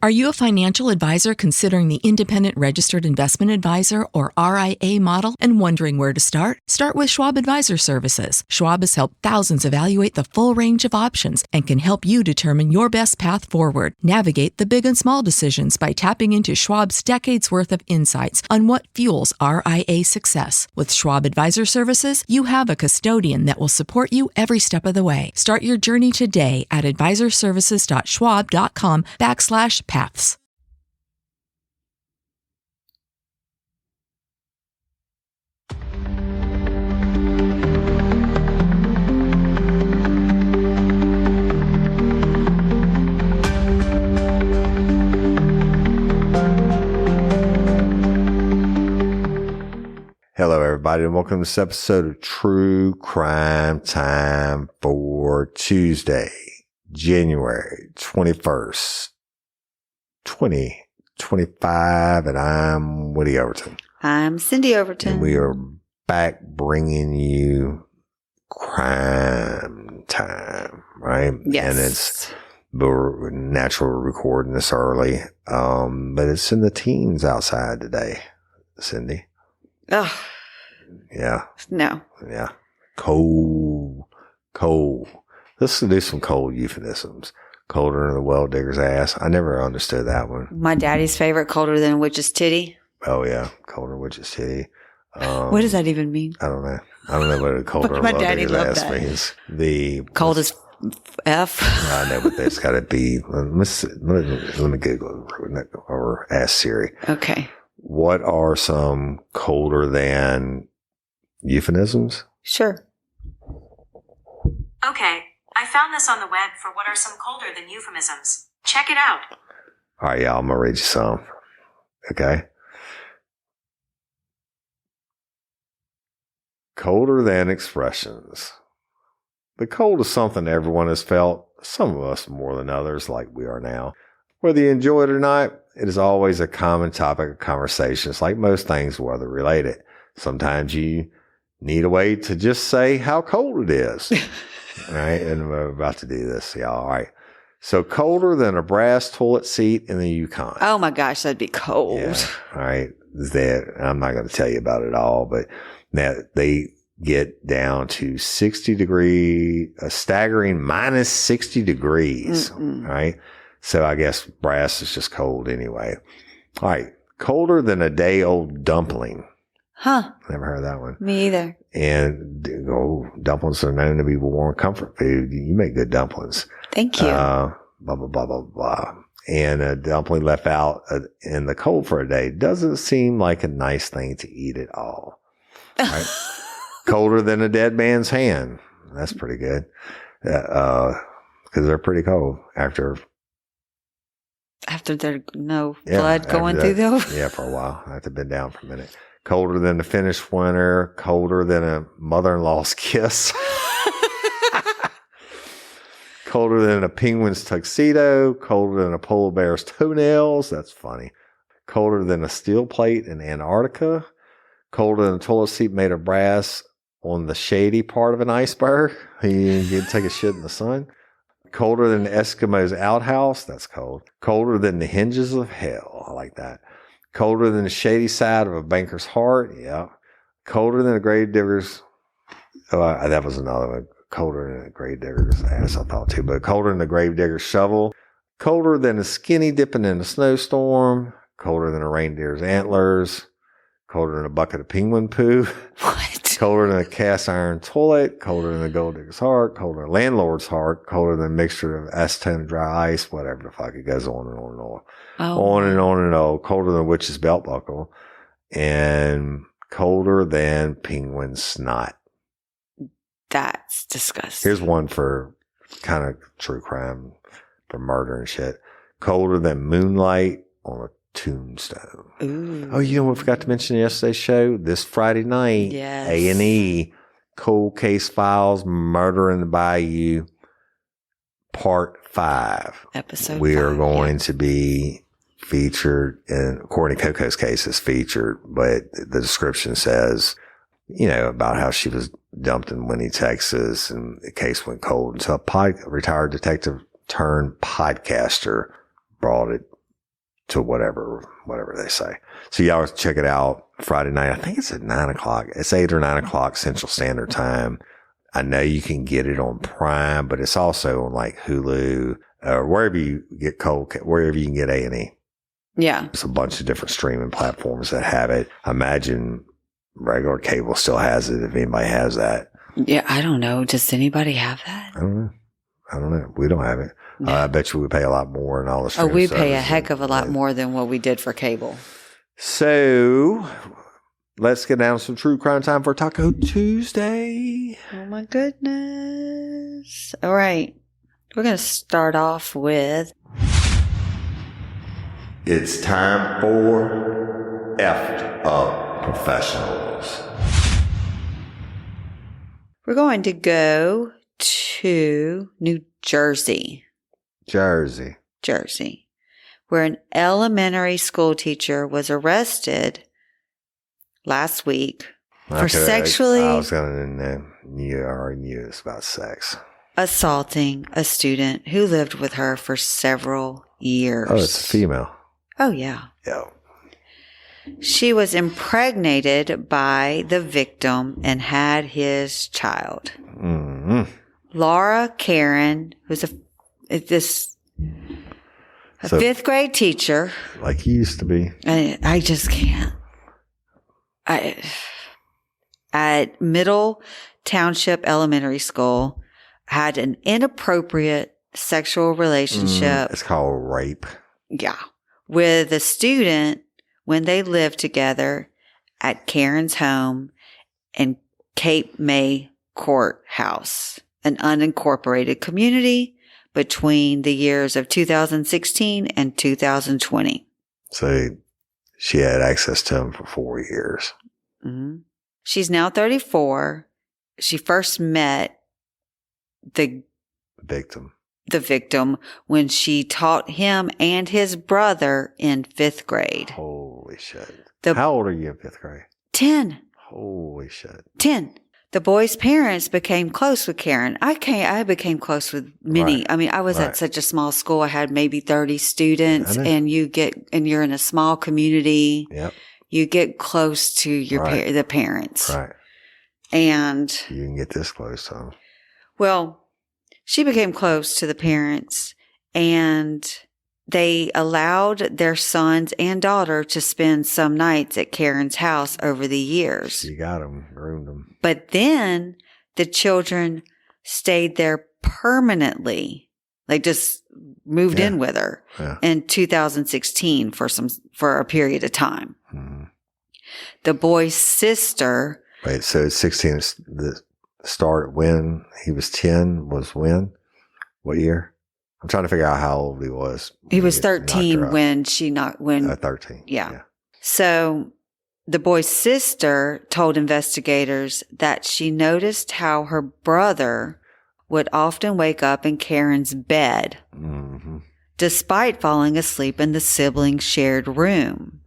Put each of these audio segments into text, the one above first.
Are you a financial advisor considering the Independent Registered Investment Advisor, or RIA model, and wondering where to start? Start with Schwab Advisor Services. Schwab has helped thousands evaluate the full range of options and can help you determine your best path forward. Navigate the big and small decisions by tapping into Schwab's decades worth of insights on what fuels RIA success. With Schwab Advisor Services, you have a custodian that will support you every step of the way. Start your journey today at advisorservices.schwab.com/paths. Hello, everybody, and welcome to this episode of True Crime Time for Tuesday, January 21st, 2025, and I'm Woody Overton. I'm Cyndi Overton. And we are back bringing you crime time, right? Yes. And it's natural recording this early, but it's in the teens outside today, Cyndi. Oh. Yeah. No. Yeah. Cold. Let's do some cold euphemisms. Colder than the well digger's ass. I never understood that one. My daddy's favorite, colder than a witch's titty. Oh, yeah. Colder than witch's titty. What does that even mean? I don't know. I don't know what a colder than My well daddy digger's loved ass that. means. The Cold as F. I know, but there's got to be. Let me Google it or ask Siri. Okay. What are some colder than euphemisms? Sure. Okay, I found this on the web for what are some colder than euphemisms. Check it out. All right, yeah, I'm going to read you some. Okay. Colder than expressions. The cold is something everyone has felt, some of us more than others, like we are now. Whether you enjoy it or not, it is always a common topic of conversation. It's like most things weather related. Sometimes you need a way to just say how cold it is. All right. And we're about to do this, y'all. All right. So colder than a brass toilet seat in the Yukon. Oh my gosh, that'd be cold. Yeah. All right. I'm not going to tell you about it all, but now they get down to a staggering minus 60 degrees. Mm-mm. All right. So I guess brass is just cold anyway. All right. Colder than a day old dumpling. Huh. Never heard of that one. Me either. And dumplings are known to be warm comfort food. You make good dumplings. Thank you. Blah, blah, blah, blah, blah. And a dumpling left out in the cold for a day doesn't seem like a nice thing to eat at all. Right? Colder than a dead man's hand. That's pretty good. Because they're pretty cold after there's no blood going through those. Yeah, for a while. I have to bend down for a minute. Colder than the Finnish winter. Colder than a mother-in-law's kiss. Colder than a penguin's tuxedo. Colder than a polar bear's toenails. That's funny. Colder than a steel plate in Antarctica. Colder than a toilet seat made of brass on the shady part of an iceberg. You can take a shit in the sun. Colder than the Eskimo's outhouse. That's cold. Colder than the hinges of hell. I like that. Colder than the shady side of a banker's heart. Yeah. Colder than a grave digger's. Oh, that was another one. Colder than a grave digger's ass, I thought too. But colder than a grave digger's shovel. Colder than a skinny dipping in a snowstorm. Colder than a reindeer's antlers. Colder than a bucket of penguin poo. What? Colder than a cast iron toilet. Colder than a gold digger's heart. Colder than a landlord's heart. Colder than a mixture of acetone and dry ice. Whatever the fuck. It goes on and on and on. On and on and on. Colder than a witch's belt buckle. And colder than penguin snot. That's disgusting. Here's one for kind of true crime, for murder and shit. Colder than moonlight on a tombstone. Ooh. Oh, you know what I forgot to mention in yesterday's show? This Friday night, Yes. A&E, Cold Case Files, Murder in the Bayou, Part 5. Episode We are 5, going to be featured, and according to Coco's case, is featured, but the description says, you know, about how she was dumped in Winnie, Texas, and the case went cold. And so a retired detective turned podcaster brought it to whatever they say. So y'all check it out Friday night. I think it's at 9 o'clock. It's 8 or 9 o'clock Central Standard Time. I know you can get it on Prime, but it's also on like Hulu or wherever you get wherever you can get A&E. Yeah. There's a bunch of different streaming platforms that have it. I imagine regular cable still has it if anybody has that. Yeah, I don't know. Does anybody have that? I don't know. We don't have it. No. I bet you we pay a lot more and all the streaming we pay a services. heck of a lot more than what we did for cable. So let's get down to some true crime time for Taco Tuesday. Oh my goodness. All right. We're going to start off with... It's time for Effed Up Professionals. We're going to go to New Jersey. Jersey. Where an elementary school teacher was arrested last week for sexually... I was going to already knew it's about sex. Assaulting a student who lived with her for several years. Oh, it's a female. Oh, yeah. Yeah. She was impregnated by the victim and had his child. Mm-hmm. Laura Karen, who's a fifth grade teacher. Like he used to be. I just can't. At Middle Township Elementary School, had an inappropriate sexual relationship. It's called rape. Yeah. With a student when they lived together at Karen's home in Cape May Courthouse, an unincorporated community between the years of 2016 and 2020. So she had access to him for 4 years. Mm-hmm. She's now 34. She first met the victim when she taught him and his brother in 5th grade. Holy shit. How old are you in 5th grade? 10. Holy shit. 10. The boy's parents became close with Karen. I became close with many. Right. I mean, I was at such a small school. I had maybe 30 students, and you're in a small community. Yep. You get close to the parents. Right. And you can get this close to them. Well, she became close to the parents, and they allowed their sons and daughter to spend some nights at Karen's house over the years. You got them, groomed them. But then the children stayed there permanently. They just moved in with her in 2016 for a period of time. Mm-hmm. The boy's sister. Wait, so 16 is the start when he was 10 was when? What year? I'm trying to figure out how old he was. He was 13 when she knocked. 13. Yeah. So the boy's sister told investigators that she noticed how her brother would often wake up in Karen's bed, despite falling asleep in the siblings' shared room.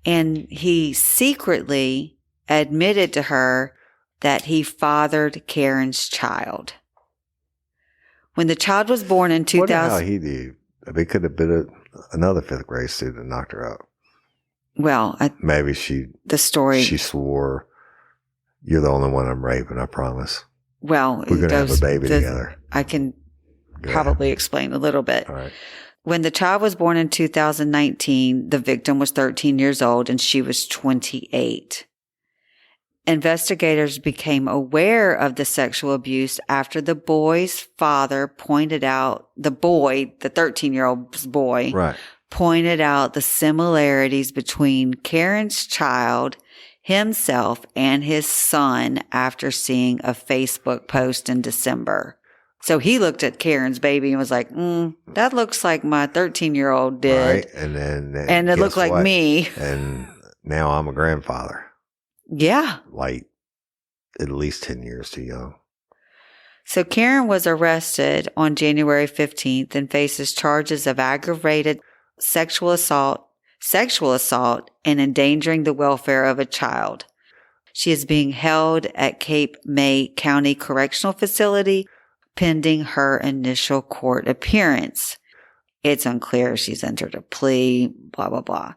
And he secretly admitted to her that he fathered Karen's child. When the child was born in 2000... What how he did? It could have been another 5th grade student that knocked her out. Well, maybe she swore, "You're the only one I'm raping, I promise." Well, we're going to have a baby together. I can probably explain a little bit. All right. When the child was born in 2019, the victim was 13 years old and she was 28. Investigators became aware of the sexual abuse after the boy's father pointed out, the 13-year-old boy, pointed out the similarities between Karen's child, himself, and his son after seeing a Facebook post in December. So he looked at Karen's baby and was like, that looks like my 13-year-old did. Right. And it looked like me. And now I'm a grandfather. Yeah. Like at least 10 years too young. So Karen was arrested on January 15th and faces charges of aggravated sexual assault, and endangering the welfare of a child. She is being held at Cape May County Correctional Facility pending her initial court appearance. It's unclear if she's entered a plea, blah, blah, blah.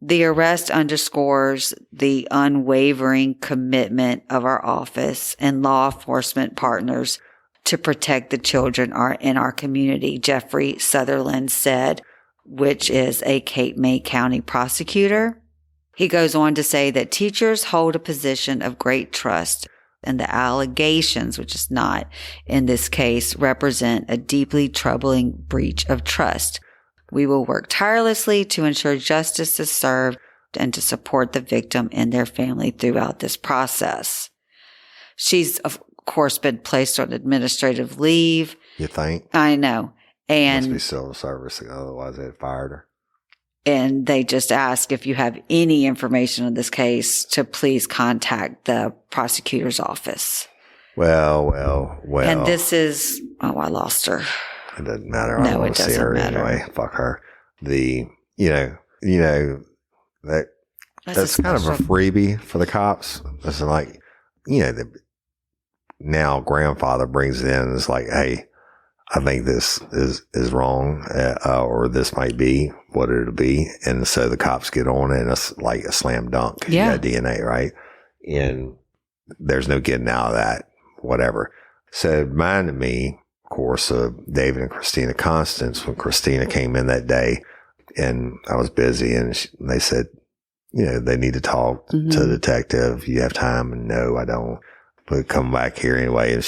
The arrest underscores the unwavering commitment of our office and law enforcement partners to protect the children in our community, Jeffrey Sutherland said, which is a Cape May County prosecutor. He goes on to say that teachers hold a position of great trust, and the allegations, which is not in this case, represent a deeply troubling breach of trust. We will work tirelessly to ensure justice is served and to support the victim and their family throughout this process. She's, of course, been placed on administrative leave. You think? I know. And must be civil service, otherwise they'd fired her. And they just ask if you have any information on this case to please contact the prosecutor's office. Well. And this is, I lost her. It doesn't matter. I don't want to see her anyway. Fuck her. That's kind of a freebie for the cops. It's like, now grandfather brings it in and it's like, hey, I think this is wrong, or this might be what it'll be. And so the cops get on it and it's like a slam dunk. Yeah. You got DNA, right? And there's no getting out of that, whatever. So it reminded me, of course, of David and Christina Constance when Christina came in that day and I was busy and they said, they need to talk to the detective. You have time? And no, I don't. But come back here anyway. And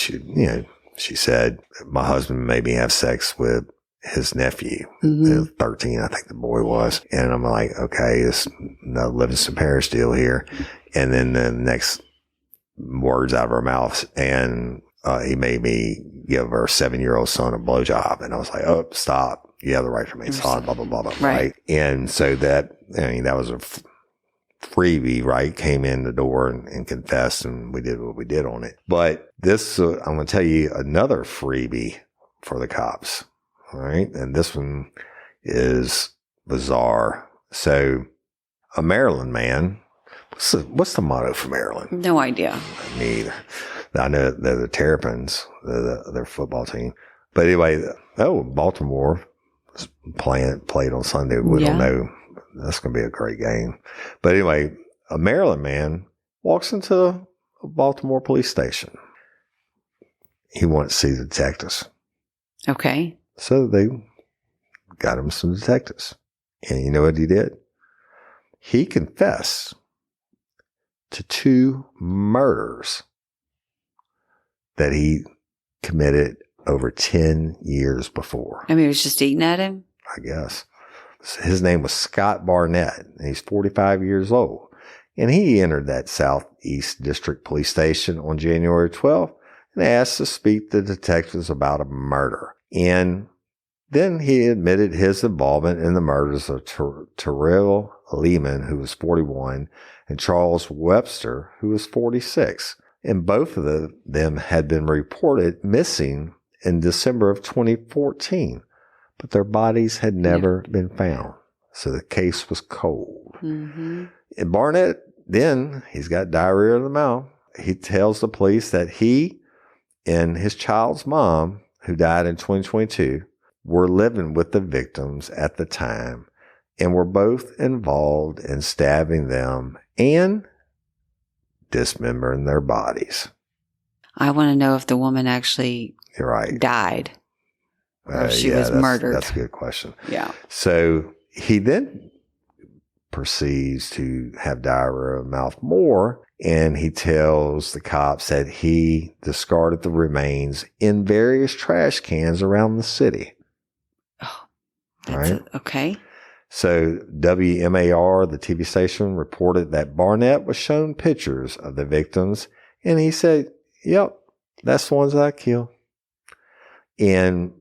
she said, my husband made me have sex with his nephew, 13, I think the boy was. And I'm like, okay, it's no Livingston Parish deal here. And then the next words out of her mouth, and he made me give her 7-year-old son a blowjob. And I was like, oh, stop. You have the right to remain silent, blah, blah, blah, blah. Right. And so that was a freebie, right? Came in the door and confessed, and we did what we did on it. But this, I'm going to tell you another freebie for the cops. All right. And this one is bizarre. So a Maryland man, what's the motto for Maryland? No idea. Me either. I know they're the Terrapins, their football team. But anyway, Baltimore played on Sunday. We don't know. That's going to be a great game. But anyway, a Maryland man walks into a Baltimore police station. He wanted to see the detectives. Okay. So they got him some detectives. And you know what he did? He confessed to 2 murders that he committed over 10 years before. I mean, he was just eating at him? I guess. His name was Scott Barnett. And he's 45 years old. And he entered that Southeast District Police Station on January 12th and asked to speak to detectives about a murder. And then he admitted his involvement in the murders of Terrell Lehman, who was 41, and Charles Webster, who was 46. And both of them had been reported missing in December of 2014. But their bodies had never been found. So the case was cold. And Barnett, then, he's got diarrhea of the mouth. He tells the police that he and his child's mom, who died in 2022, were living with the victims at the time and were both involved in stabbing them and dismembering their bodies. I want to know if the woman actually died. Or if she was murdered. That's a good question. Yeah. So he then proceeds to have diarrhea of the mouth more, and he tells the cops that he discarded the remains in various trash cans around the city. Oh, that's okay. So WMAR, the TV station, reported that Barnett was shown pictures of the victims, and he said, yep, that's the ones I killed. And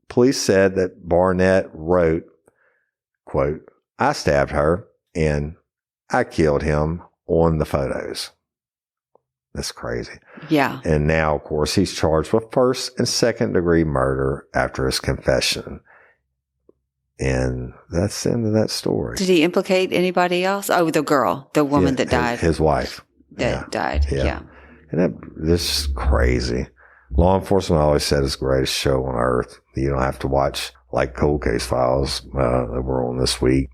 police said that Barnett wrote, quote, I stabbed her and I killed him on the photos. That's crazy. Yeah. And now, of course, he's charged with 1st and 2nd degree murder after his confession. And that's the end of that story. Did he implicate anybody else? Oh, the girl, the woman that died. His wife. That died. Yeah. And this is crazy. Law enforcement always said it's the greatest show on earth. You don't have to watch like cold case files that we're on this week.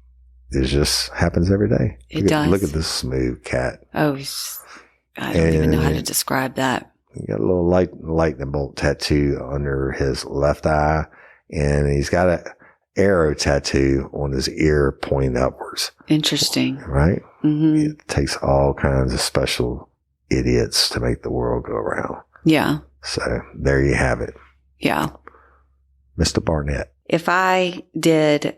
It just happens every day. Does. Look at this smooth cat. Oh, I don't even know how to describe that. He got a little lightning bolt tattoo under his left eye, and he's got an arrow tattoo on his ear pointing upwards. Interesting. Right? Mm-hmm. It takes all kinds of special idiots to make the world go around. Yeah. So there you have it. Yeah. Mr. Barnett. If I did,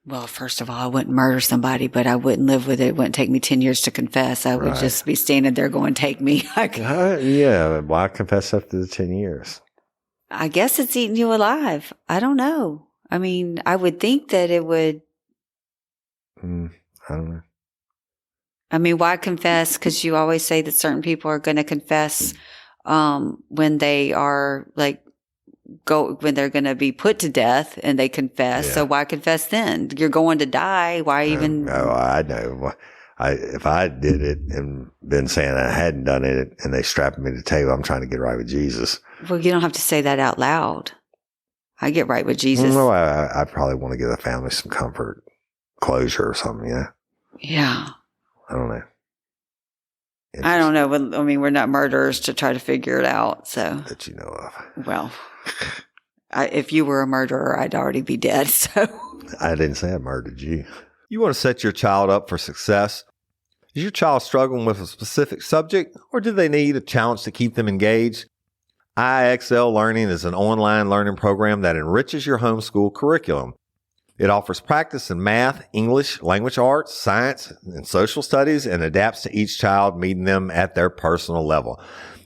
well, first of all, I wouldn't murder somebody, but I wouldn't live with it. It wouldn't take me 10 years to confess. I would just be standing there going, take me. Yeah. Why confess after the 10 years? I guess it's eating you alive. I don't know. I mean, I would think that it would. I don't know. I mean, why confess? Because you always say that certain people are going to confess when they are when they're going to be put to death and they confess. Yeah. So why confess then? You're going to die. Why even? Oh, I know. If I did it and been saying I hadn't done it and they strapped me to the table, I'm trying to get right with Jesus. Well, you don't have to say that out loud. I get right with Jesus. No, I probably want to give the family some comfort, closure or something. Yeah. Yeah. I don't know. I don't know. I mean, we're not murderers to try to figure it out. So that you know of. Well, if you were a murderer, I'd already be dead. So I didn't say I murdered you. You want to set your child up for success? Is your child struggling with a specific subject, or do they need a challenge to keep them engaged? IXL Learning is an online learning program that enriches your homeschool curriculum. It offers practice in math, English, language arts, science, and social studies, and adapts to each child, meeting them at their personal level.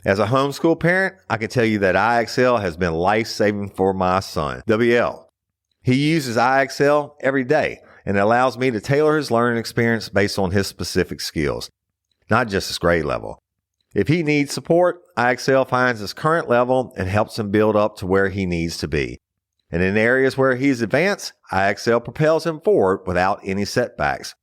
As a homeschool parent, I can tell you that IXL has been life-saving for my son, WL. He uses IXL every day, and it allows me to tailor his learning experience based on his specific skills, not just his grade level. If he needs support, IXL finds his current level and helps him build up to where he needs to be. And in areas where he's advanced, IXL propels him forward without any setbacks.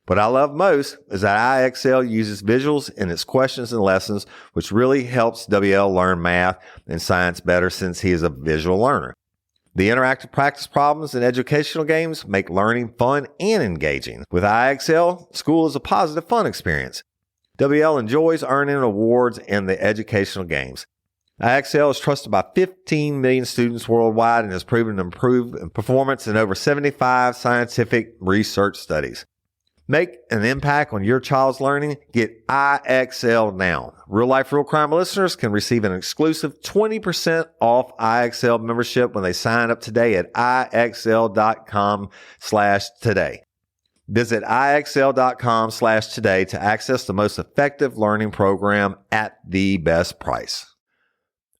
What I love most is that IXL uses visuals in its questions and lessons, which really helps WL learn math and science better since he is a visual learner. The interactive practice problems and educational games make learning fun and engaging. With IXL, school is a positive, fun experience. WL enjoys earning awards in the educational games. IXL is trusted by 15 million students worldwide and has proven to improve in performance in over 75 scientific research studies. Make an impact on your child's learning. Get IXL now. Real Life, Real Crime listeners can receive an exclusive 20% off IXL membership when they sign up today at IXL.com/today. Visit IXL.com/today to access the most effective learning program at the best price.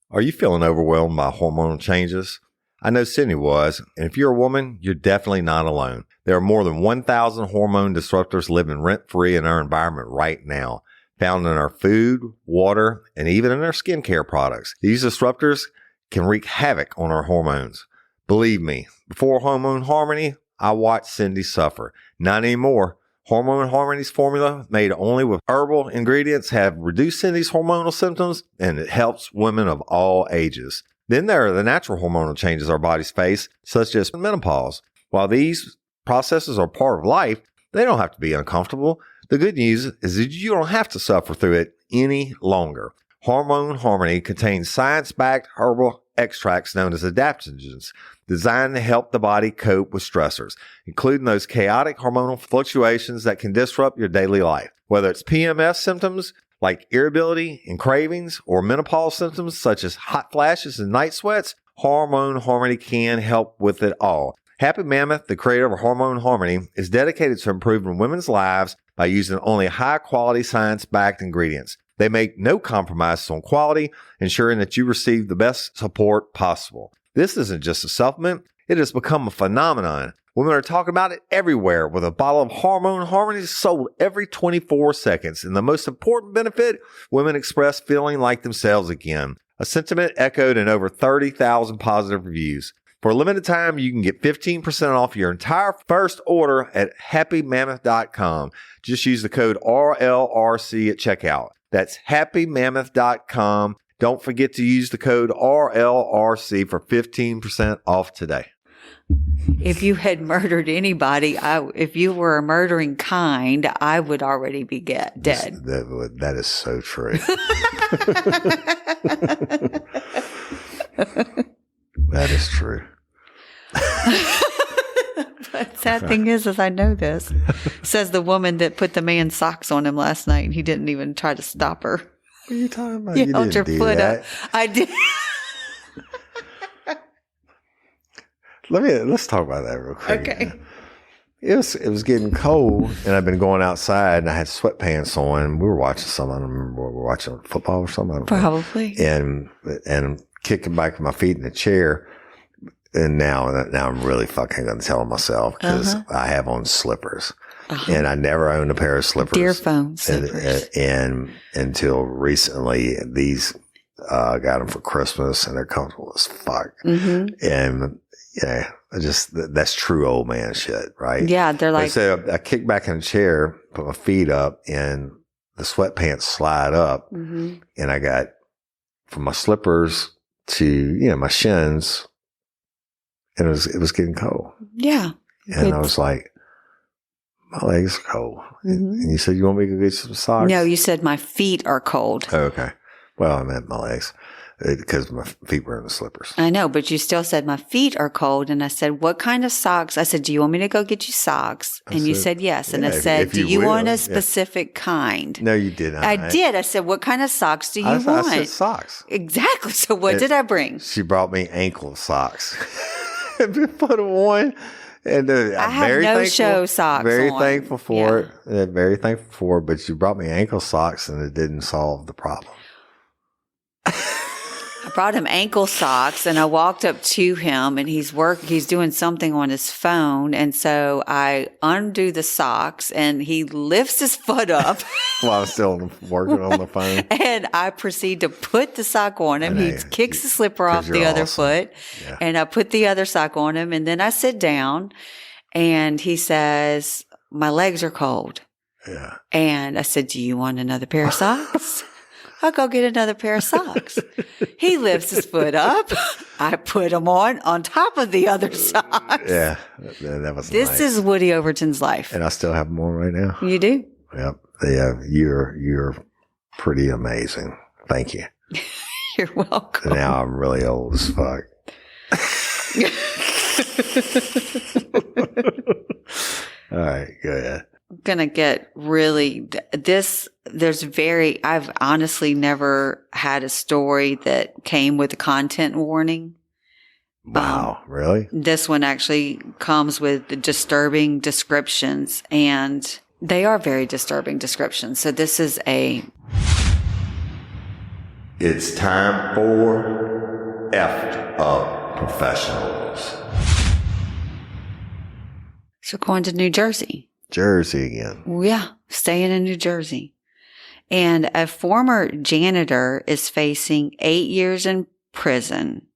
Are you feeling overwhelmed by hormonal changes? I know Cyndi was, and if you're a woman, you're definitely not alone. There are more than 1,000 hormone disruptors living rent-free in our environment right now, found in our food, water, and even in our skincare products. These disruptors can wreak havoc on our hormones. Believe me, before Hormone Harmony, I watched Cyndi suffer. Not anymore. Hormone Harmony's formula, made only with herbal ingredients, have reduced Cyndi's hormonal symptoms, and it helps women of all ages. Then there are the natural hormonal changes our bodies face, such as menopause. While these processes are part of life, they don't have to be uncomfortable. The good news is that you don't have to suffer through it any longer. Hormone Harmony contains science-backed herbal extracts known as adaptogens, designed to help the body cope with stressors, including those chaotic hormonal fluctuations that can disrupt your daily life. Whether it's PMS symptoms like irritability and cravings, or menopause symptoms such as hot flashes and night sweats, Hormone Harmony can help with it all. Happy Mammoth, the creator of Hormone Harmony, is dedicated to improving women's lives by using only high-quality science-backed ingredients. They make no compromises on quality, ensuring that you receive the best support possible. This isn't just a supplement, it has become a phenomenon. Women are talking about it everywhere, with a bottle of Hormone Harmony sold every 24 seconds. And the most important benefit, women express feeling like themselves again. A sentiment echoed in over 30,000 positive reviews. For a limited time, you can get 15% off your entire first order at happymammoth.com. Just use the code RLRC at checkout. That's happymammoth.com. Don't forget to use the code RLRC for 15% off today. If you had murdered anybody, if you were a murdering kind, I would already be dead. That is so true. That is true. But sad thing is I know this. Says the woman that put the man's socks on him last night, and he didn't even try to stop her. What are you talking about? You You held didn't your do foot that. up. I did. Let's talk about that real quick. Okay. It was getting cold, and I've been going outside, and I had sweatpants on. We were watching something. I don't remember what we were watching, football or something. I don't know. Probably. And kicking back my feet in the chair. And now I'm really fucking going to tell myself because I have on slippers, and I never owned a pair of slippers. Dear phone slippers. And until recently, these got them for Christmas, and they're comfortable as fuck. Mm-hmm. And yeah, that's true old man shit, right? Yeah, they're like. So I kick back in the chair, put my feet up, and the sweatpants slide up, and I got from my slippers to my shins. And it was getting cold. Yeah. And I was like, my legs are cold. And you said, you want me to go get some socks? No, you said my feet are cold. Oh, okay. Well, I meant my legs because my feet were in the slippers. I know, but you still said my feet are cold. And I said, what kind of socks? I said, do you want me to go get you socks? And you said yes. And I said, if you do you will, want a specific kind? No, you didn't. I did. I said, what kind of socks do you want? I said socks. Exactly. So what did I bring? She brought me ankle socks. And put them on. And I have no-show socks Very on. thankful for it. Very thankful for it. But you brought me ankle socks, and it didn't solve the problem. I brought him ankle socks, and I walked up to him, and he's doing something on his phone. And so I undo the socks, and he lifts his foot up. While I'm still working on the phone. And I proceed to put the sock on him. He kicks the slipper off the other foot. Yeah. And I put the other sock on him. And then I sit down, and he says, my legs are cold. Yeah. And I said, do you want another pair of socks? I'll go get another pair of socks. He lifts his foot up. I put them on top of the other socks. Yeah, that was This nice. is Woody Overton's life. And I still have them on right now. You do? Yep. Yeah, you're pretty amazing. Thank you. You're welcome. And now I'm really old as fuck. All right, go ahead. I'm going to get really I've honestly never had a story that came with a content warning. Wow, really? This one actually comes with the disturbing descriptions, and they are very disturbing descriptions. So this is It's time for Effed Up Professionals. So going to New Jersey. Jersey again. Yeah, staying in New Jersey. And a former janitor is facing 8 years in prison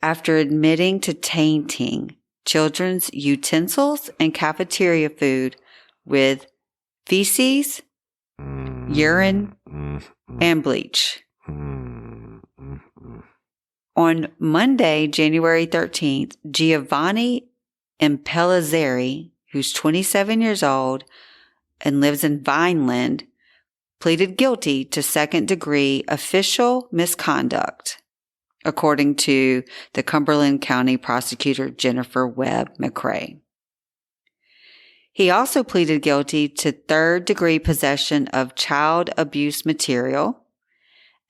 after admitting to tainting children's utensils and cafeteria food with feces, urine, and bleach. On Monday, January 13th, Giovanni Impellizzeri, who's 27 years old and lives in Vineland, pleaded guilty to second-degree official misconduct, according to the Cumberland County prosecutor Jennifer Webb McCrae. He also pleaded guilty to third-degree possession of child abuse material,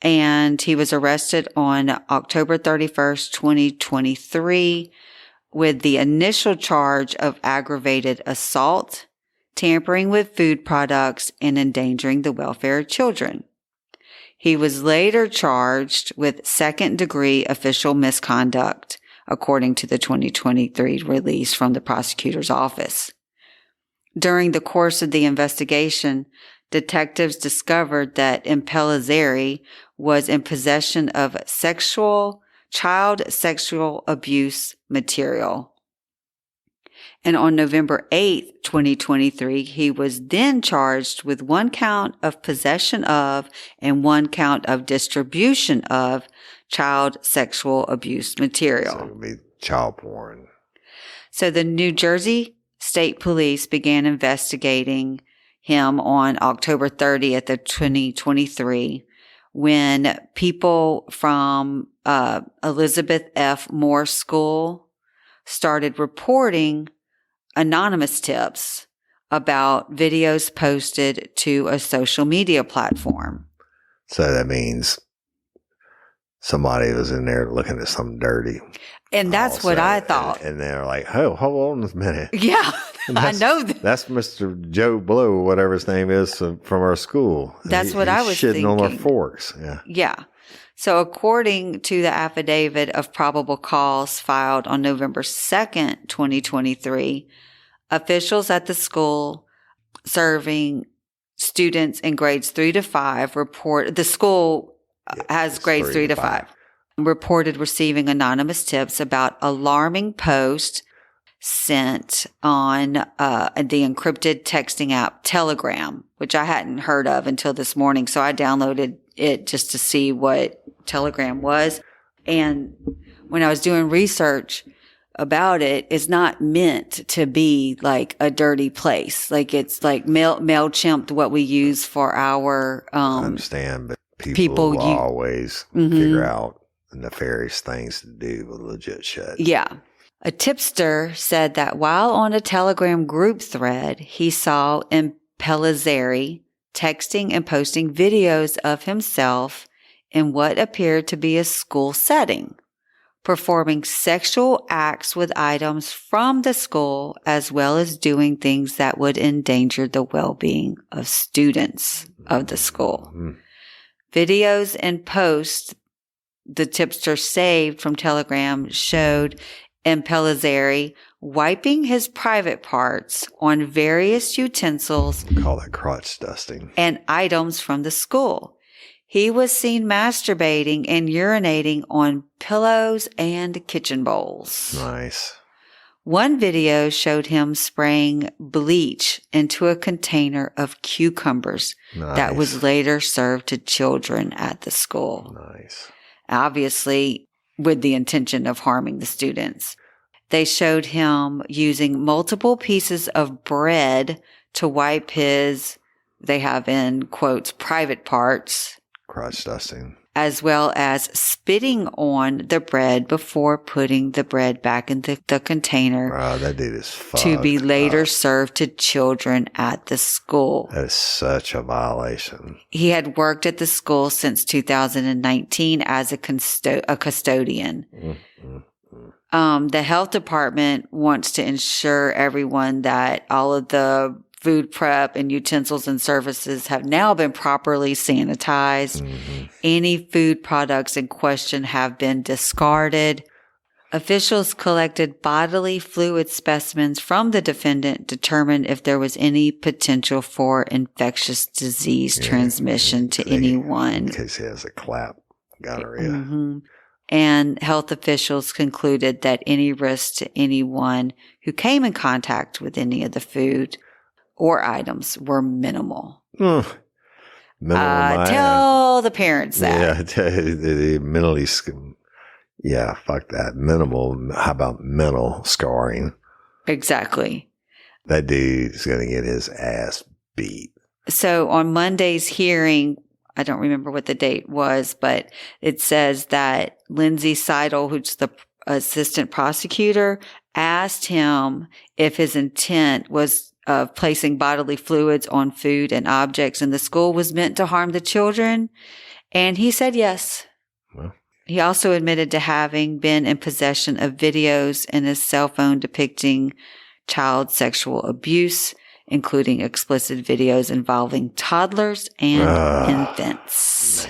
and he was arrested on October 31st, 2023, with the initial charge of aggravated assault, tampering with food products, and endangering the welfare of children. He was later charged with second-degree official misconduct, according to the 2023 release from the prosecutor's office. During the course of the investigation, detectives discovered that Impellizzeri was in possession of child sexual abuse material. And on November 8th, 2023, he was then charged with 1 count of possession of and 1 count of distribution of child sexual abuse material. So it would be child porn. So the New Jersey State Police began investigating him on October 30th of 2023 when people from Elizabeth F. Moore School started reporting anonymous tips about videos posted to a social media platform. So that means somebody was in there looking at something dirty. And that's what I thought. And they're like, oh, hold on a minute. Yeah, I know that. That's Mr. Joe Blow, whatever his name is, from our school. That's what I was thinking. Shitting on our thinking. forks. Yeah. Yeah. So according to the affidavit of probable cause filed on November 2nd, 2023, officials at the school serving students in grades 3 to 5 report the school has grades 3 to 5 reported receiving anonymous tips about alarming posts sent on the encrypted texting app Telegram, which I hadn't heard of until this morning. So I downloaded it just to see what Telegram was. And when I was doing research about it, it's not meant to be like a dirty place. Like it's like MailChimp, what we use for our I understand, but people will always figure out nefarious things to do with legit shit. Yeah. A tipster said that while on a Telegram group thread, he saw Impellizzeri texting and posting videos of himself in what appeared to be a school setting, performing sexual acts with items from the school, as well as doing things that would endanger the well-being of students of the school. Videos and posts the tipster saved from Telegram showed Impellizzeri wiping his private parts on various utensils. Call that crotch dusting. And items from the school. He was seen masturbating and urinating on pillows and kitchen bowls. Nice. One video showed him spraying bleach into a container of cucumbers that was later served to children at the school. Nice. Obviously, with the intention of harming the students. They showed him using multiple pieces of bread to wipe his, they have in quotes, private parts. Crotch dusting. As well as spitting on the bread before putting the bread back in the container. Wow, that dude is fucked to be later up. served to children at the school. That is such a violation. He had worked at the school since 2019 as a custodian. The health department wants to ensure everyone that all of the food prep and utensils and services have now been properly sanitized. Any food products in question have been discarded. Officials collected bodily fluid specimens from the defendant, determined if there was any potential for infectious disease transmission to anyone. In case he has a clap, gonorrhea. And health officials concluded that any risk to anyone who came in contact with any of the food or items were minimal. Minimal. Tell the parents that. Yeah, mentally. Yeah, fuck that. Minimal. How about mental scarring? Exactly. That dude's going to get his ass beat. So on Monday's hearing, I don't remember what the date was, but it says that Lindsay Seidel, who's the assistant prosecutor, asked him if his intent was of placing bodily fluids on food and objects in the school was meant to harm the children. And he said yes. Well. He also admitted to having been in possession of videos in his cell phone depicting child sexual abuse, including explicit videos involving toddlers and infants.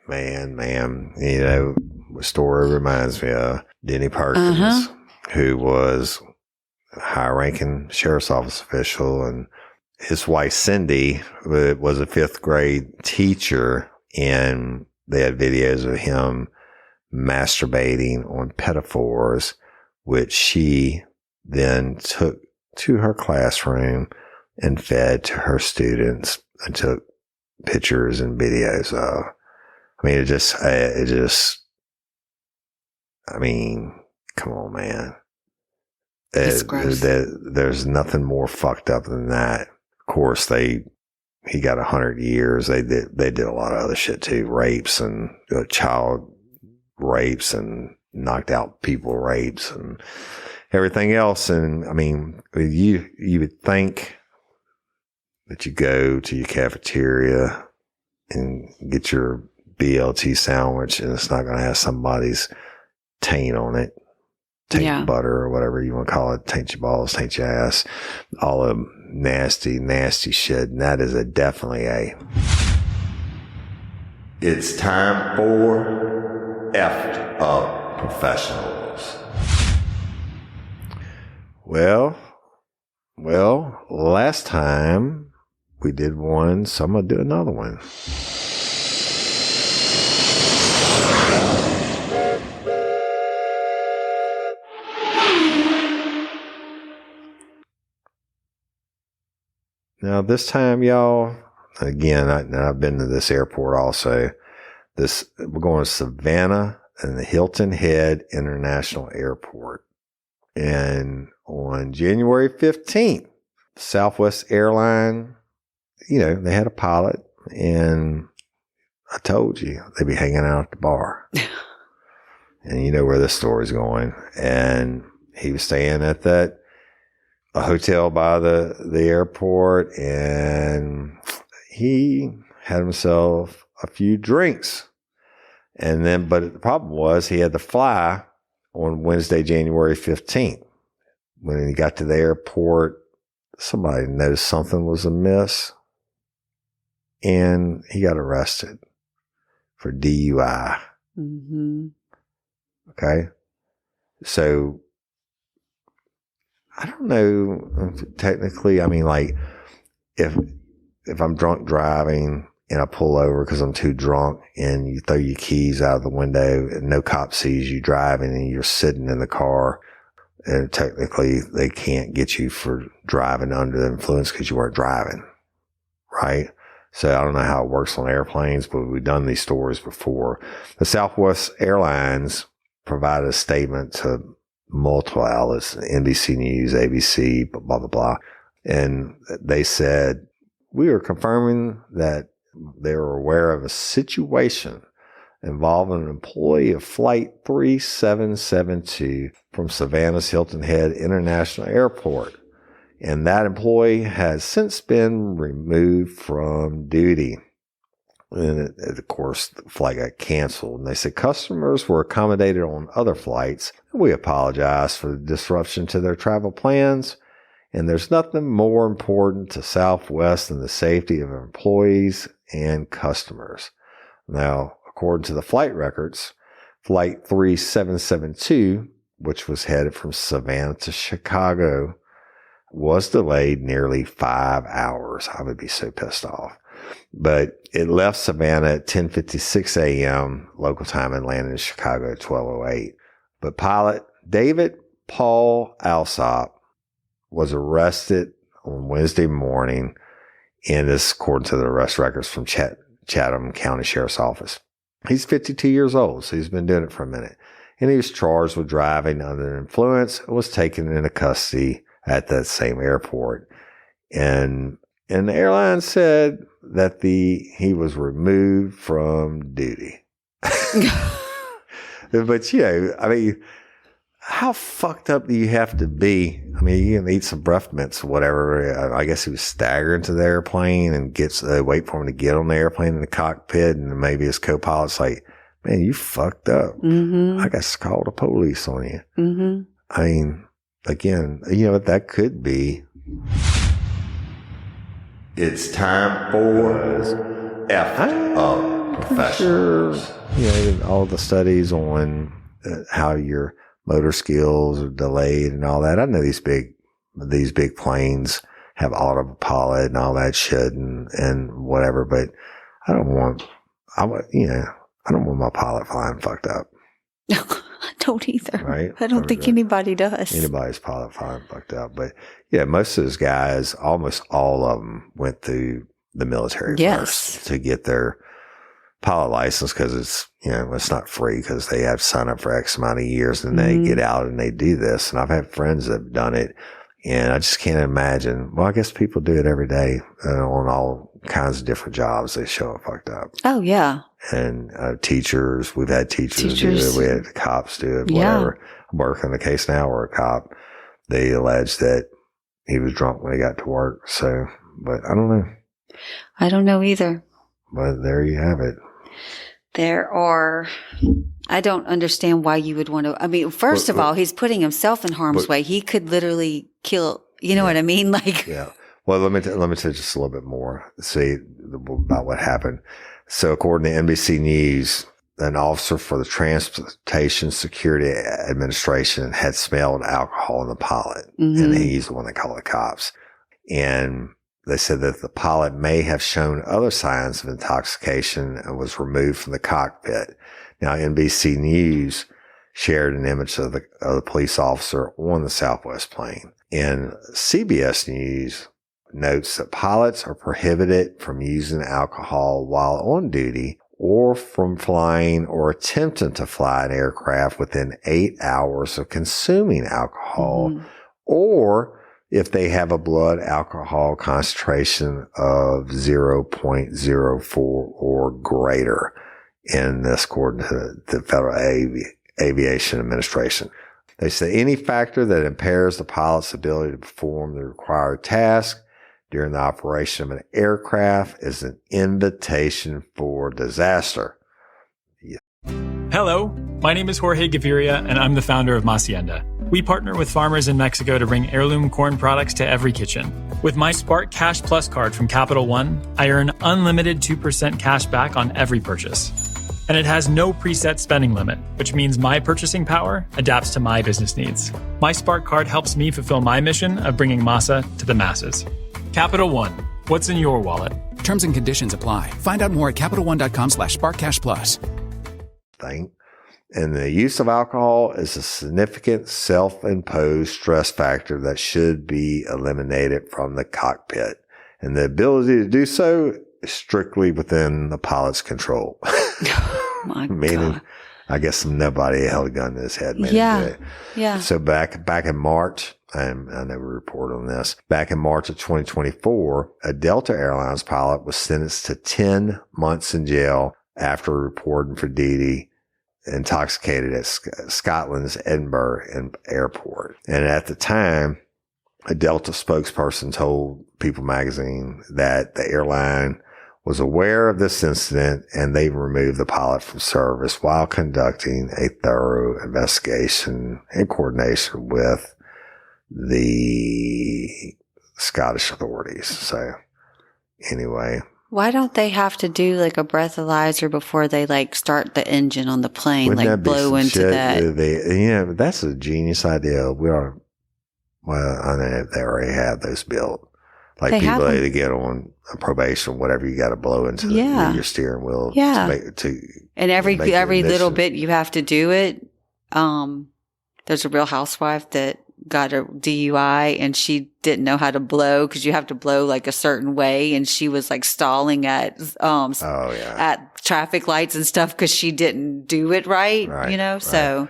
Man. You know, the story reminds me of Denny Perkins, who was a high-ranking sheriff's office official, and his wife Cyndi was a 5th grade teacher, and they had videos of him masturbating on pedophores, which she then took to her classroom and fed to her students and took pictures and videos of. I mean, come on, man. It's gross. There's nothing more fucked up than that. Of course, he got 100 years. They did a lot of other shit too. Rapes and child rapes and knocked out people rapes and everything else. And I mean, you would think that you go to your cafeteria and get your BLT sandwich and it's not going to have somebody's taint on it. Taint butter or whatever you want to call it. Taint your balls, taint your ass. All of nasty, nasty shit. And that is definitely It's time for Effed Up Professionals. Well, last time we did one, so I'm going to do another one. Now, this time, y'all, again, I've been to this airport also. We're going to Savannah and the Hilton Head International Airport. And on January 15th, Southwest Airline, they had a pilot, and I told you they'd be hanging out at the bar. And you know where this story's going. And he was staying at a hotel by the airport, and he had himself a few drinks. And then, but the problem was he had to fly on Wednesday, January 15th. When he got to the airport, somebody noticed something was amiss, and he got arrested for DUI. Mm-hmm. Okay. So, I don't know technically. I mean, like, if I'm drunk driving and I pull over because I'm too drunk and you throw your keys out of the window and no cop sees you driving and you're sitting in the car, and technically they can't get you for driving under the influence because you weren't driving, right? So I don't know how it works on airplanes, but we've done these stories before. The Southwest Airlines provided a statement to multiple outlets, NBC News, ABC, blah, blah, blah. And they said, we are confirming that they are aware of a situation involving an employee of Flight 3772 from Savannah's Hilton Head International Airport. And that employee has since been removed from duty. And of course, the flight got canceled. And they said customers were accommodated on other flights. And we apologize for the disruption to their travel plans. And there's nothing more important to Southwest than the safety of employees and customers. Now, according to the flight records, Flight 3772, which was headed from Savannah to Chicago, was delayed nearly 5 hours. I would be so pissed off. But it left Savannah at 10:56 a.m. local time and landed in Chicago at 12:08. But pilot David Paul Alsop was arrested on Wednesday morning, and this according to the arrest records from Chatham County Sheriff's Office. He's 52 years old, so he's been doing it for a minute. And he was charged with driving under the influence and was taken into custody at that same airport. And the airline said that he was removed from duty. But, I mean, how fucked up do you have to be? I mean, you can eat some breath mints or whatever. I guess he was staggering to the airplane and wait for him to get on the airplane in the cockpit, and maybe his co-pilot's like, man, you fucked up. Mm-hmm. I got to call the police on you. Mm-hmm. I mean, again, what that could be. It's time for Effed Up Professionals. Sure, all the studies on how your motor skills are delayed and all that. I know these big planes have autopilot and all that shit and whatever, but I don't want my pilot flying fucked up. I don't either. Right? I don't think anybody does. Anybody's pilot flying fucked up. But yeah, most of those guys, almost all of them went through the military first to get their pilot license, because it's, it's not free, because they have to sign up for X amount of years and they get out and they do this. And I've had friends that have done it, and I just can't imagine. Well, I guess people do it every day on all kinds of different jobs. They show up fucked up. Oh, yeah. And teachers, we've had teachers do it. We had cops do it, whatever. I'm working on a case now where a cop, they allege that he was drunk when he got to work. So, but I don't know. I don't know either. But there you have it. I don't understand why you would want to. I mean, first of all, he's putting himself in harm's way. He could literally kill, you know what I mean? Like, yeah. Well, let me tell you just a little bit more. See about what happened. So according to NBC News, an officer for the Transportation Security Administration had smelled alcohol in the pilot, and he's the one that called the cops. And they said that the pilot may have shown other signs of intoxication and was removed from the cockpit. Now, NBC News shared an image of the police officer on the Southwest plane. And CBS News notes that pilots are prohibited from using alcohol while on duty or from flying or attempting to fly an aircraft within 8 hours of consuming alcohol, or if they have a blood alcohol concentration of 0.04 or greater, in this according to the Federal Aviation Administration. They say any factor that impairs the pilot's ability to perform the required task during the operation of an aircraft is an invitation for disaster. Hello, my name is Jorge Gaviria, and I'm the founder of Hacienda. We partner with farmers in Mexico to bring heirloom corn products to every kitchen. With my Spark Cash Plus card from Capital One, I earn unlimited 2% cash back on every purchase. And it has no preset spending limit, which means my purchasing power adapts to my business needs. My Spark card helps me fulfill my mission of bringing masa to the masses. Capital One, what's in your wallet? Terms and conditions apply. Find out more at CapitalOne.com/SparkCashPlus. Thing. And the use of alcohol is a significant self-imposed stress factor that should be eliminated from the cockpit. And the ability to do so is strictly within the pilot's control. My Meaning, God. I guess nobody held a gun to his head. Yeah. So back in March, and I never reported on this, back in March of 2024, a Delta Airlines pilot was sentenced to 10 months in jail after reporting for duty intoxicated at Scotland's Edinburgh airport. And at the time, a Delta spokesperson told People magazine that the airline was aware of this incident and they removed the pilot from service while conducting a thorough investigation in coordination with the Scottish authorities. So anyway. Why don't they have to do like a breathalyzer before they like start the engine on the plane, like blow into that? But that's a genius idea. I know they already have those built. Like they people that get on probation, whatever, you got to blow into your steering wheel. And every little bit you have to do it. There's a Real Housewife that got a DUI and she didn't know how to blow because you have to blow like a certain way, and she was like stalling at traffic lights and stuff because she didn't do it right. So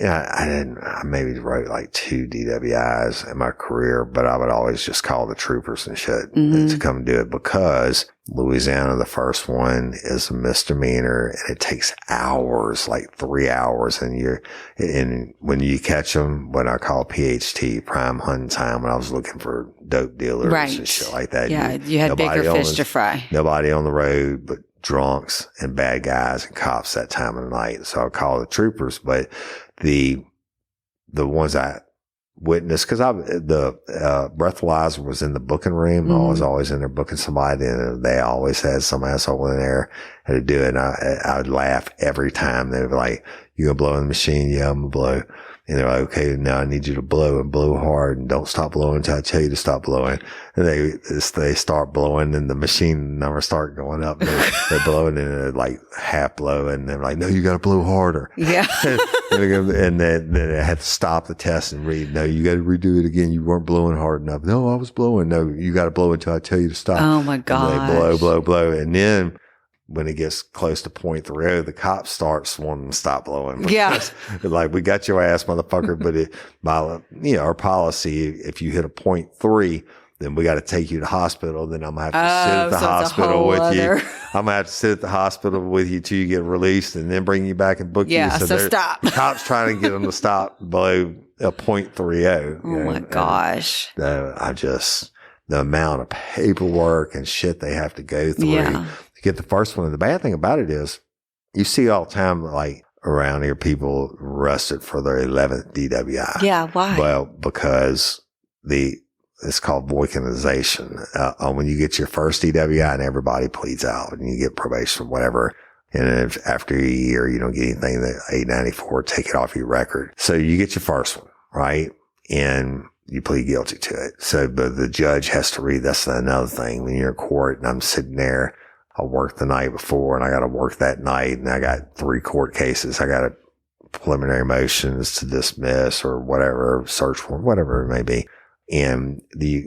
I maybe wrote like 2 DWIs in my career, but I would always just call the troopers and shit to come do it, because Louisiana, the first one, is a misdemeanor and it takes hours, like 3 hours. And when you catch them, what I call PHT, prime hunting time, when I was looking for dope dealers and shit like that. Yeah, you had bigger fish to fry. Nobody on the road but drunks and bad guys and cops that time of the night. So I call the troopers, but the ones I witnessed, because the breathalyzer was in the booking room. I was always in there booking somebody, and they always had some asshole in there had to do it. And I would laugh every time. They were like, "You gonna blow in the machine?" "Yeah, I'm gonna blow." And they're like, okay, now I need you to blow and blow hard and don't stop blowing until I tell you to stop blowing. And they start blowing and the machine numbers start going up. They're blowing and they're like half blow. And they're like, no, you got to blow harder. Yeah. and then they had to stop the test and read, no, you got to redo it again. You weren't blowing hard enough. No, I was blowing. No, you got to blow until I tell you to stop. Oh my God. They blow. And then when it gets close to 0.30, the cops start wanting to stop blowing. Yeah. Like, we got your ass, motherfucker. But by, our policy, if you hit a 0.3, then we got to take you to hospital. Then I'm going to have to sit at the hospital with you. I'm going to have to sit at the hospital with you till you get released and then bring you back and book you. Yeah, so stop. The cops trying to get them to stop below a 0.30. Oh my gosh. The amount of paperwork and shit they have to go through to get the first one. And the bad thing about it is you see all the time, like around here, people arrested for their 11th DWI. Yeah. Why? Well, because it's called boycotization. When you get your first DWI and everybody pleads out and you get probation or whatever. And if after a year, you don't get anything, that 894, take it off your record. So you get your first one, right? And you plead guilty to it. So, but the judge has to read. That's another thing. When you're in court and I'm sitting there, I worked the night before and I got to work that night and I got 3 court cases. I got preliminary motions to dismiss or whatever, search warrant, whatever it may be. And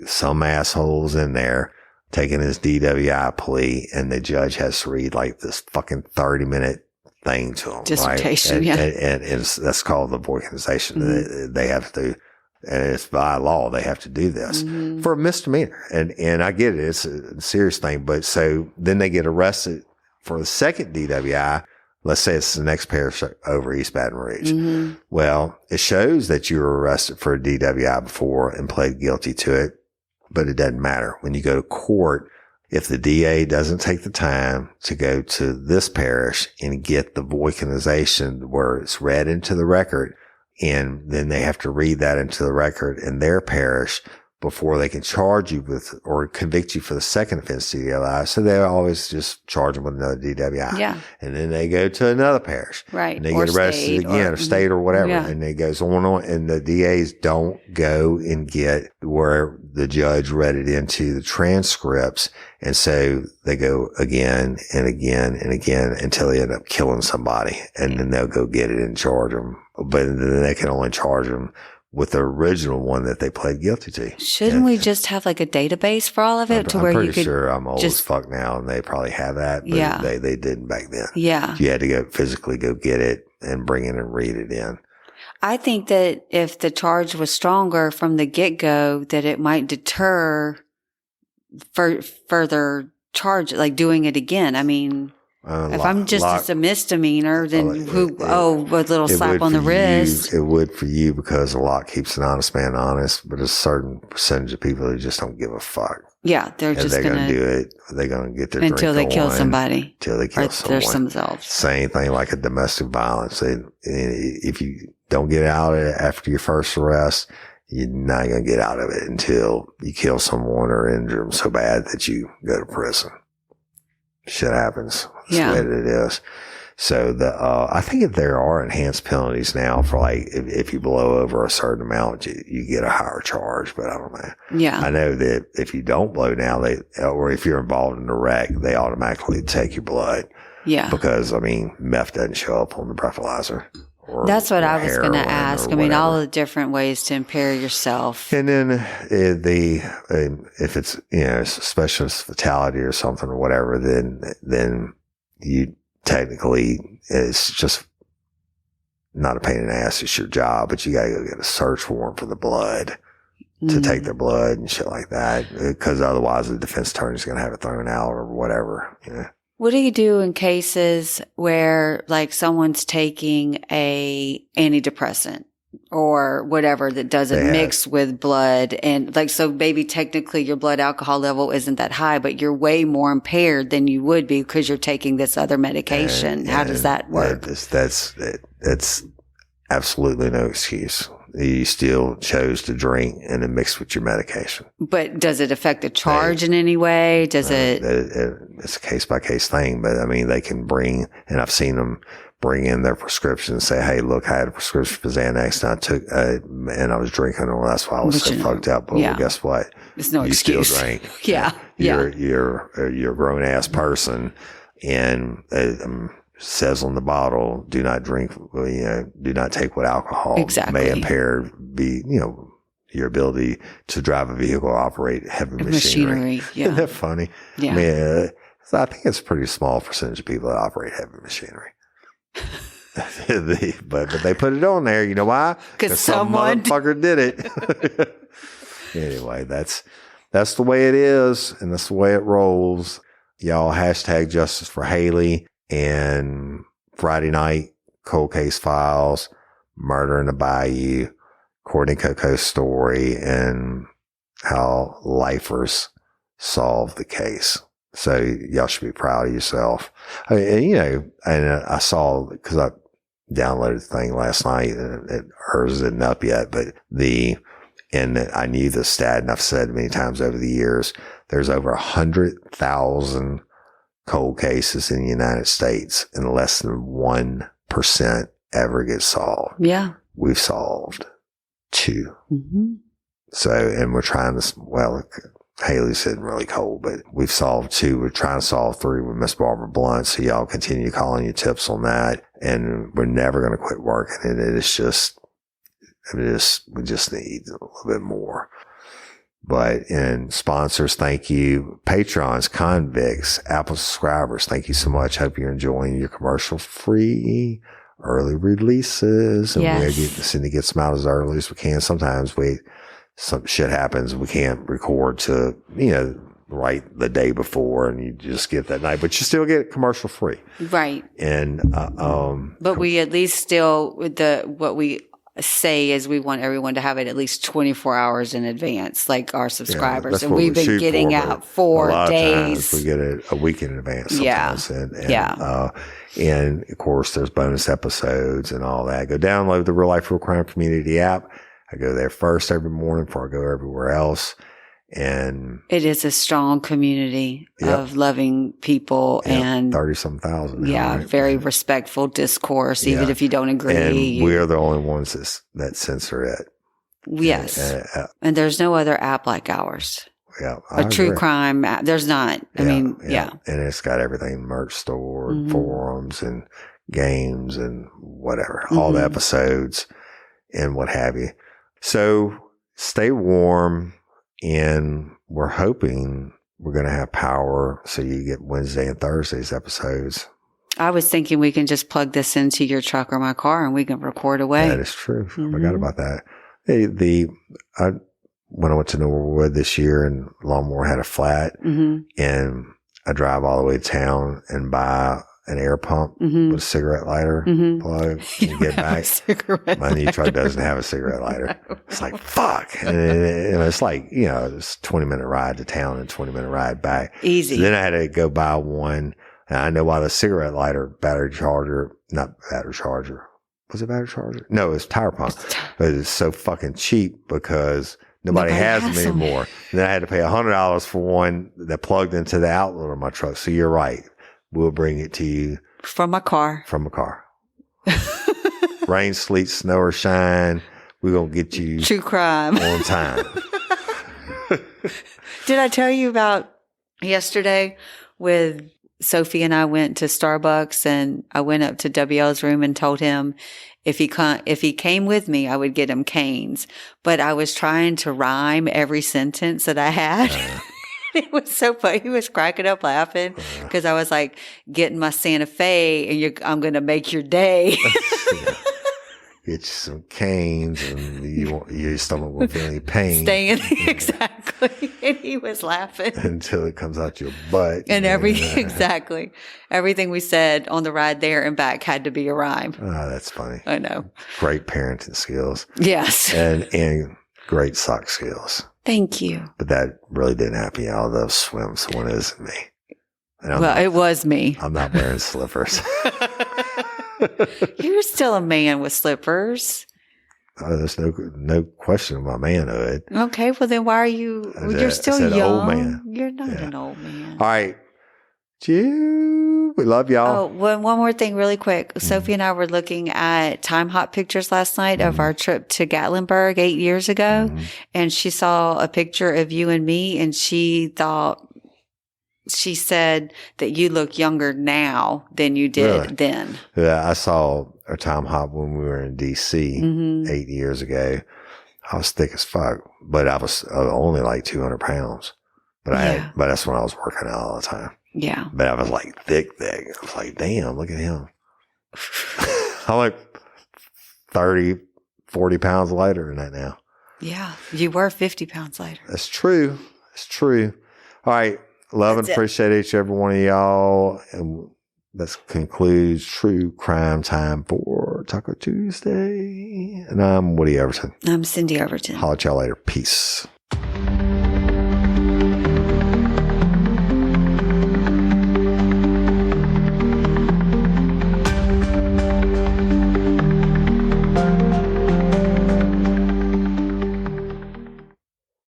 some assholes in there taking his DWI plea and the judge has to read like this fucking 30-minute thing to him. Dissertation, right? And that's called the boycotization. Mm-hmm. They have to, and it's by law, they have to do this for a misdemeanor. And I get it. It's a serious thing. But so then they get arrested for the second DWI. Let's say it's the next parish over, East Baton Rouge. Mm-hmm. Well, it shows that you were arrested for a DWI before and pled guilty to it, but it doesn't matter. When you go to court, if the DA doesn't take the time to go to this parish and get the boycotization where it's read into the record, and then they have to read that into the record in their parish before they can charge you with or convict you for the second offense DWI. So they always just charge them with another DWI. Yeah. And then they go to another parish. Right. And they get arrested again or state or whatever. Yeah. And it goes on. And the DAs don't go and get where the judge read it into the transcripts. And so they go again and again and again until they end up killing somebody. And then they'll go get it and charge them. But then they can only charge them with the original one that they pled guilty to. Shouldn't we just have like a database for all of it I'm where pretty you could sure I'm old as fuck now and they probably have that, but they didn't back then. Yeah. You had to go physically go get it and bring it and read it in. I think that if the charge was stronger from the get-go, that it might deter further charge, like doing it again. I mean, if I'm just as a misdemeanor, then a little slap on the wrist. It would for you because a lot keeps an honest man honest, but a certain percentage of people who just don't give a fuck. Yeah, they're going to do it. They're going to get their until they kill somebody. Until they kill someone. Themselves. Same thing like a domestic violence. If you don't get out of it after your first arrest, you're not going to get out of it until you kill someone or injure them so bad that you go to prison. Shit happens. That's the way it is. So I think that there are enhanced penalties now for like, if you blow over a certain amount, you get a higher charge, but I don't know. Yeah. I know that if you don't blow now, or if you're involved in a wreck, they automatically take your blood. Yeah. Because, I mean, meth doesn't show up on the breathalyzer. That's what I was going to ask. I mean, all the different ways to impair yourself. And then if it's, a specialist fatality or something or whatever, then you technically, it's just not a pain in the ass. It's your job, but you got to go get a search warrant for the blood to take their blood and shit like that. Because otherwise the defense attorney's going to have it thrown out or whatever, What do you do in cases where like someone's taking a antidepressant or whatever that doesn't mix with blood and like, so maybe technically your blood alcohol level isn't that high, but you're way more impaired than you would be because you're taking this other medication. How does that work? That's absolutely no excuse. You still chose to drink and it mixed with your medication. But does it affect the charge in any way? Does it? It's a case by case thing, but I mean, they can bring, and I've seen them bring in their prescription and say, hey, look, I had a prescription for Xanax and I took, and I was drinking. Well, that's why I was so fucked up. But well, guess what? It's no you excuse. Still drank. You're a grown ass person, and says on the bottle, do not drink, do not take what alcohol may impair your ability to drive a vehicle or operate heavy machinery. Yeah. Isn't that funny? Yeah. I mean, I think it's a pretty small percentage of people that operate heavy machinery. but they put it on there. You know why? Because some motherfucker did it. Anyway, that's the way it is, and that's the way it rolls. Y'all, hashtag justice for Haley. And Friday night, Cold Case Files, Murder in the Bayou, Courtney Coco's story, and how lifers solved the case. So y'all should be proud of yourself. I mean, and I saw, because I downloaded the thing last night, and hers isn't up yet, but and I knew the stat, and I've said many times over the years, there's over 100,000 cold cases in the United States, and less than 1% ever get solved. Yeah. We've solved 2. Mm-hmm. So, and we're trying to, well, Haley's sitting really cold, but we've solved 2. We're trying to solve 3 with Miss Barbara Blunt. So y'all continue calling your tips on that. And we're never going to quit working. And it's just, we just need a little bit more. But, and sponsors, thank you. Patrons, convicts, Apple subscribers, thank you so much. Hope you're enjoying your commercial-free early releases. And we're Cyndi gets them out as early as we can. Sometimes some shit happens. We can't record to, right the day before, and you just get that night, but you still get commercial-free. Right. And, but we at least still, what we say is we want everyone to have it at least 24 hours in advance, like our subscribers. And we've been getting out 4 days. We get it a week in advance sometimes. And of course, there's bonus episodes and all that. Go download the Real Life Real Crime Community app. I go there first every morning before I go everywhere else. And it is a strong community of loving people and 30-some thousand. Right? Very respectful discourse, even if you don't agree. And we are the only ones that censor it. Yes. And there's no other app like ours. Yeah. A true crime app. There's not. I mean. And it's got everything, merch store, and forums and games and whatever, all the episodes and what have you. So stay warm. And we're hoping we're going to have power so you get Wednesday and Thursday's episodes. I was thinking we can just plug this into your truck or my car and we can record away. That is true. I forgot about that. When I went to Norwood this year and Lawnmower had a flat, and I drive all the way to town and buy an air pump with a cigarette lighter plug and get back. My new truck doesn't have a cigarette lighter. No. It's like, fuck. And it's like, it's a 20-minute ride to town and 20-minute ride back. Easy. So then I had to go buy one. And I know why the cigarette lighter not battery charger. Was it battery charger? No, it's tire pump. But it's so fucking cheap because nobody has them anymore. And then I had to pay $100 for one that plugged into the outlet of my truck. So you're right. We'll bring it to you. From a car. Rain, sleet, snow, or shine. We're going to get you. True crime. On time. Did I tell you about yesterday with Sophie and I went to Starbucks and I went up to WL's room and told him if he came with me, I would get him canes. But I was trying to rhyme every sentence that I had. It was so funny. He was cracking up laughing because I was like, getting my Santa Fe and I'm going to make your day. Get you some canes and your stomach won't feel any pain. Exactly. And he was laughing. Until it comes out your butt. And exactly. Everything we said on the ride there and back had to be a rhyme. Oh, that's funny. I know. Great parenting skills. Yes. And great sock skills. Thank you. But that really didn't happen. All those swims. One isn't me. It was me. I'm not wearing slippers. You're still a man with slippers. There's no question of my manhood. Okay, well then why are you? You're still young. Old man. You're not an old man. All right. Cheers. Woo! We love y'all. Oh, one more thing really quick. Sophie and I were looking at time hop pictures last night of our trip to Gatlinburg 8 years ago. And she saw a picture of you and me, and she said that you look younger now than you did then. Yeah, I saw a time hop when we were in D.C. 8 years ago. I was thick as fuck, but I was only like 200 pounds. But but that's when I was working out all the time. Yeah. But I was like thick. I was like, damn, look at him. I'm like 30, 40 pounds lighter than that now. Yeah. You were 50 pounds lighter. That's true. It's true. All right. Love and appreciate each and every one of y'all. And that concludes True Crime Time for Taco Tuesday. And I'm Woody Overton. I'm Cyndi Overton. Holla at y'all later. Peace.